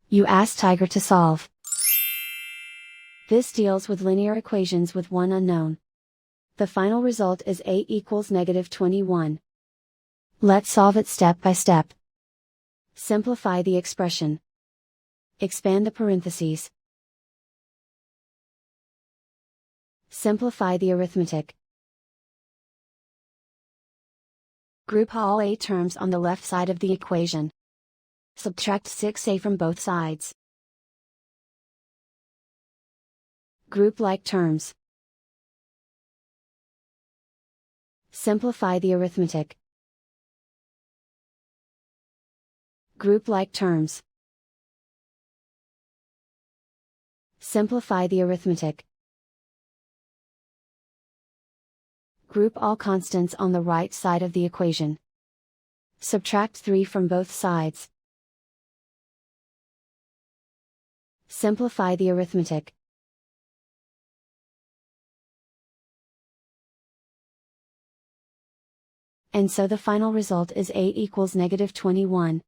You ask Tiger to solve. This deals with linear equations with one unknown. The final result is a equals -21. Let's solve it step by step. Simplify the expression. Expand the parentheses. Simplify the arithmetic. Group all a terms on the left side of the equation. Subtract 6a from both sides. Group like terms. Simplify the arithmetic. Group like terms. Simplify the arithmetic. Group all constants on the right side of the equation. Subtract 3 from both sides. Simplify the arithmetic. And so the final result is a equals -21.